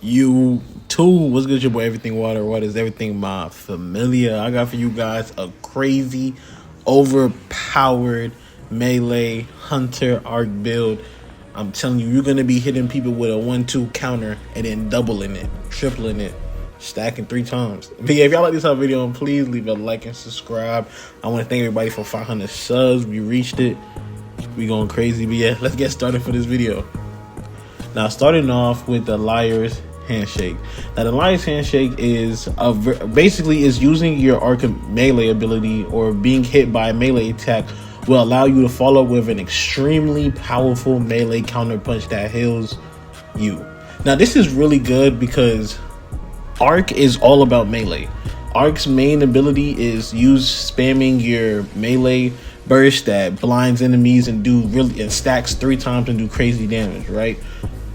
You too. What's good, your boy? Everything water. What is everything? My familiar. I got for you guys a crazy, overpowered melee hunter arc build. I'm telling you, you're gonna be hitting people with a 1-2 counter and then doubling it, tripling it, stacking 3 times. But yeah, if y'all like this video, please leave a like and subscribe. I want to thank everybody for 500 subs. We reached it. We going crazy. But yeah, let's get started for this video. Now, starting off with the Liar's Handshake. Now, the Liar's Handshake is basically is using your arc melee ability or being hit by a melee attack will allow you to follow with an extremely powerful melee counter punch that heals you. Now, this is really good because Arc is all about melee. Arc's main ability is use spamming your melee burst that blinds enemies and stacks 3 times and do crazy damage, right?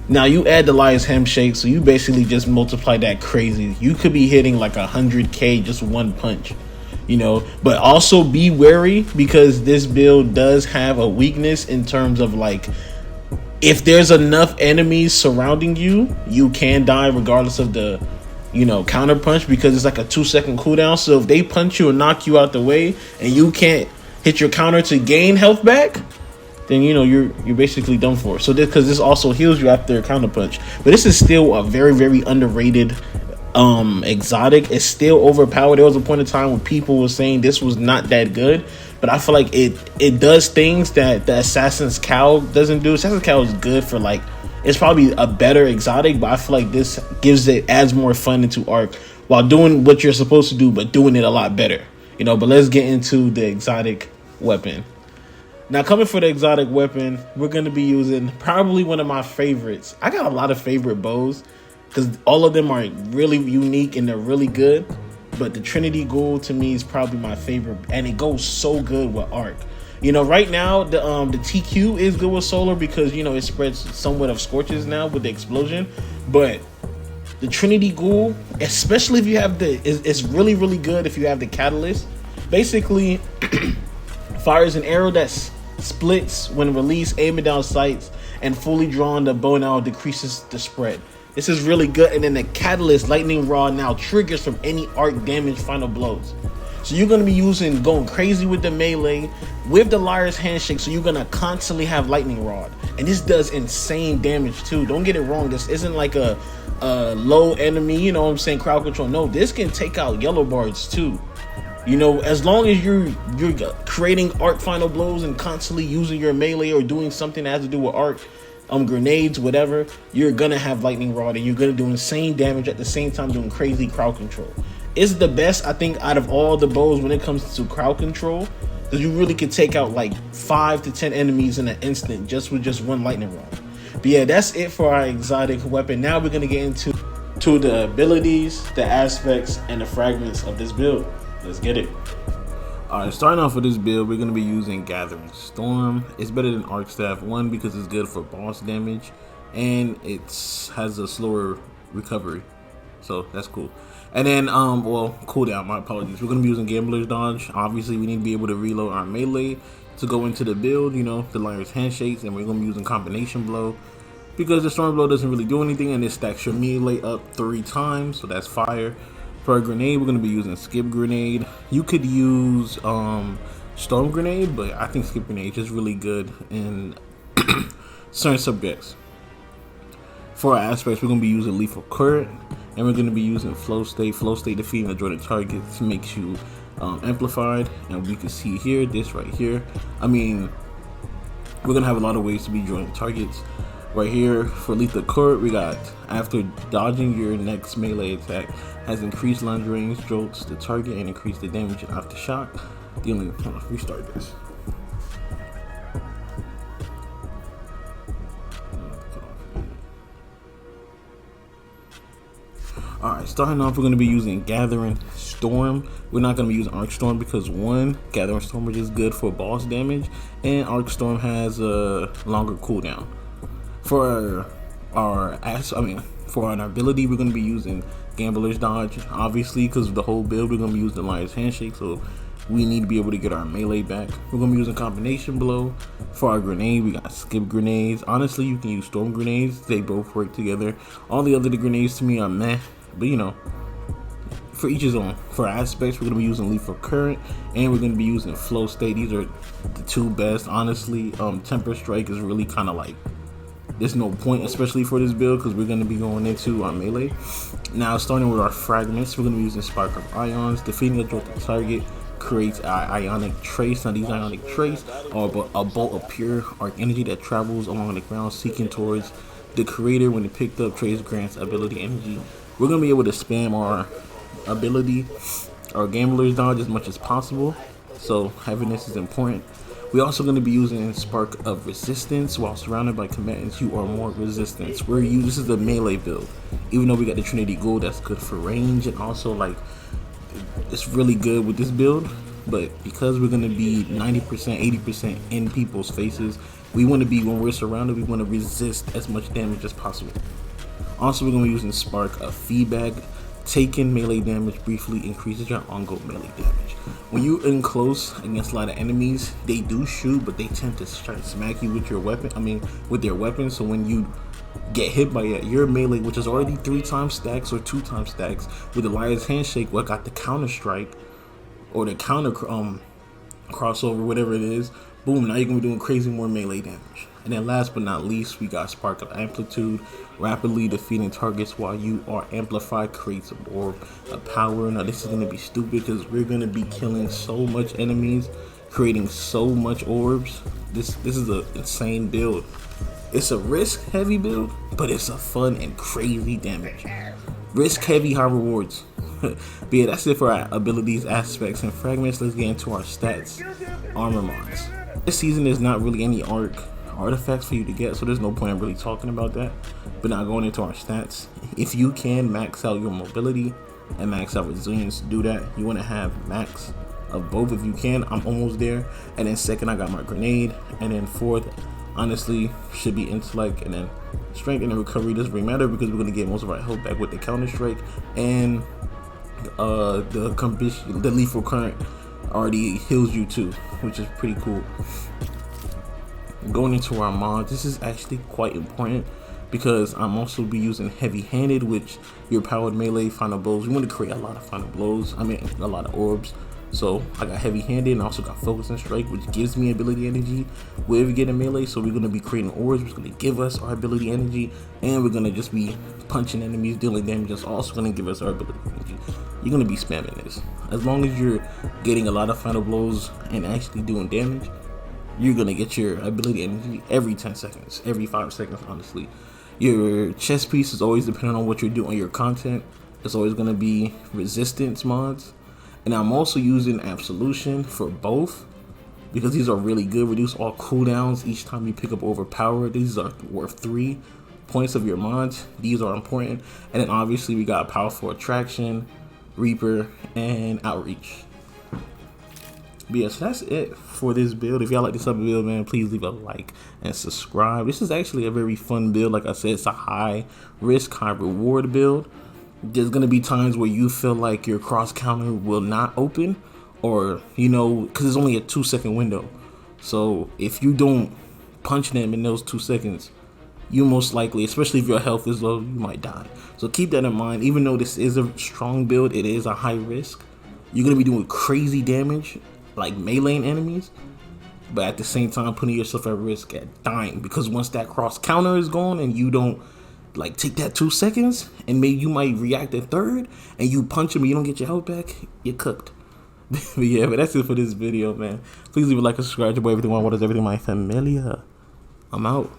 Now you add the Liar's Handshake, so you basically just multiply that crazy. You could be hitting like 100k just one punch, but also be wary because this build does have a weakness in terms of like, if there's enough enemies surrounding you, you can die regardless of the counter punch, because it's like a 2-second cooldown. So if they punch you and knock you out the way and you can't hit your counter to gain health back, then you're basically done for. So because this also heals you after a counter punch. But this is still a very, very underrated exotic. It's still overpowered. There was a point in time when people were saying this was not that good, but I feel like it does things that the Assassin's Cowl doesn't do. Assassin's Cowl is good for like, it's probably a better exotic, but I feel like this adds more fun into Arc while doing what you're supposed to do, but doing it a lot better. But let's get into the exotic weapon. Now, coming for the exotic weapon, we're going to be using probably one of my favorites. I got a lot of favorite bows because all of them are really unique and they're really good. But the Trinity Ghoul to me is probably my favorite, and it goes so good with Arc. Right now the TQ is good with Solar because it spreads somewhat of scorches now with the explosion. But the Trinity Ghoul, especially if you have it's really, really good if you have the catalyst. Basically, fires an arrow that splits when released, aiming down sights, and fully drawn, the bow and arrow decreases the spread. This is really good. And then the catalyst lightning rod now triggers from any arc damage final blows. So you're going to be going crazy with the melee with the Liar's Handshake. So you're going to constantly have lightning rod, and this does insane damage too. Don't get it wrong, this isn't like a low enemy, crowd control. No, this can take out yellow bards too. As long as you're creating arc final blows and constantly using your melee or doing something that has to do with arc, grenades, whatever, you're gonna have lightning rod and you're gonna do insane damage at the same time doing crazy crowd control. It's the best, I think, out of all the bows when it comes to crowd control, because you really could take out like 5 to 10 enemies in an instant just with one lightning rod. But yeah, that's it for our exotic weapon. Now we're gonna get into the abilities, the aspects, and the fragments of this build. Let's get it. Alright, starting off with this build, we're going to be using Gathering Storm. It's better than Arc Staff, one, because it's good for boss damage, and it has a slower recovery. So that's cool. And then, cooldown, my apologies. We're going to be using Gambler's Dodge. Obviously, we need to be able to reload our melee to go into the build, the Liar's Handshakes, and we're going to be using Combination Blow because the Storm Blow doesn't really do anything, and it stacks your melee up 3 times, so that's fire. For a grenade, we're going to be using Skip Grenade. You could use Storm Grenade, but I think Skip Grenade is really good in certain subjects. For our aspects, we're going to be using Lethal Current, and we're going to be using Flow State. Flow State defeating adjoining targets makes you amplified, and we can see here, this right here. I mean, we're going to have a lot of ways to be joining targets. Right here, for Lethal Current, we got, after dodging your next melee attack, has increased lunge range, jolts the target, and increased the damage and aftershock. Restart this. Alright, starting off, we're going to be using Gathering Storm. We're not going to be using Arc Storm because, one, Gathering Storm is just good for boss damage, and Arc Storm has a longer cooldown. For our ability, we're going to be using Gambler's Dodge, obviously, because of the whole build. We're going to be using the Liar's Handshake, so we need to be able to get our melee back. We're gonna be using combination blow. For our grenade, we got skip grenades. Honestly, you can use storm grenades. They both work together. All the other grenades to me are meh, but you know, for each his own. For aspects, we're gonna be using lethal current, and we're gonna be using flow state. These are the two best. Honestly, temper strike is really kind of like, there's no point, especially for this build, because we're going to be going into our melee. Now, starting with our fragments, we're going to be using Spark of Ions. Defeating a jolt target creates an ionic trace. Now, these ionic trace are a bolt of pure arc energy that travels along the ground, seeking towards the creator. When it picked up, trace grants ability energy. We're going to be able to spam our ability, our gambler's dodge, as much as possible. So, having this is important. We're also going to be using Spark of Resistance. While surrounded by combatants, you are more resistance. This is the melee build. Even though we got the Trinity Gold, that's good for range, and also like it's really good with this build. But because we're going to be 90%, 80% in people's faces, we want to be, when we're surrounded, we want to resist as much damage as possible. Also, we're going to be using Spark of Feedback. Taking melee damage briefly increases your ongoing melee damage. When you're in close against a lot of enemies, they do shoot, but they tend to try to smack you with your weapon. With their weapons. So when you get hit by your melee, which is already 3x stacks or 2x stacks, with the Lion's Handshake, what got the counter strike or the counter crossover, whatever it is, boom, now you're gonna be doing crazy more melee damage. And then last but not least, we got Spark of Amplitude. Rapidly defeating targets while you are amplified creates a orb of power. Now this is gonna be stupid because we're gonna be killing so much enemies, creating so much orbs. This is an insane build. It's a risk heavy build, but it's a fun and crazy damage. Risk heavy, high rewards. But yeah, that's it for our abilities, aspects, and fragments. Let's get into our stats. Armor mods. This season is not really any artifacts for you to get, so there's no point in really talking about that. But now going into our stats, if you can max out your mobility and max out resilience, do that. You want to have max of both if you can. I'm almost there. And then second, I got my grenade. And then fourth, honestly, should be intellect. And then strength and recovery doesn't really matter because we're going to get most of our health back with the counter strike. And the lethal current already heals you too, which is pretty cool. Going into our mods, this is actually quite important because I'm also be using heavy-handed, which your powered melee final blows. We want to create a lot of final blows. A lot of orbs. So I got heavy-handed and also got focus and strike, which gives me ability energy whenever we get in melee. So we're going to be creating orbs, which is going to give us our ability energy, and we're going to just be punching enemies, dealing damage. That's also going to give us our ability energy. You're going to be spamming this. As long as you're getting a lot of final blows and actually doing damage, you're going to get your ability energy every 10 seconds, every 5 seconds, honestly. Your chest piece is always depending on what you're doing, your content. It's always going to be resistance mods. And I'm also using Absolution for both because these are really good. Reduce all cooldowns each time you pick up overpower. These are worth 3 points of your mods. These are important. And then obviously we got Powerful Attraction, Reaper, and Outreach. But yeah, so that's it for this build. If y'all like this type of build, man, please leave a like and subscribe. This is actually a very fun build. Like I said, it's a high risk, high reward build. There's gonna be times where you feel like your cross counter will not open, or because it's only a 2-second window. So if you don't punch them in those 2 seconds, you most likely, especially if your health is low, you might die. So keep that in mind. Even though this is a strong build, it is a high risk. You're gonna be doing crazy damage, like meleeing enemies, but at the same time putting yourself at risk at dying, because once that cross counter is gone and you don't take that 2 seconds, and maybe you might react at third and you punch him and you don't get your health back, you're cooked. But yeah, but that's it for this video, man. Please leave a like and subscribe to Everything What Is Everything My Familia. I'm out.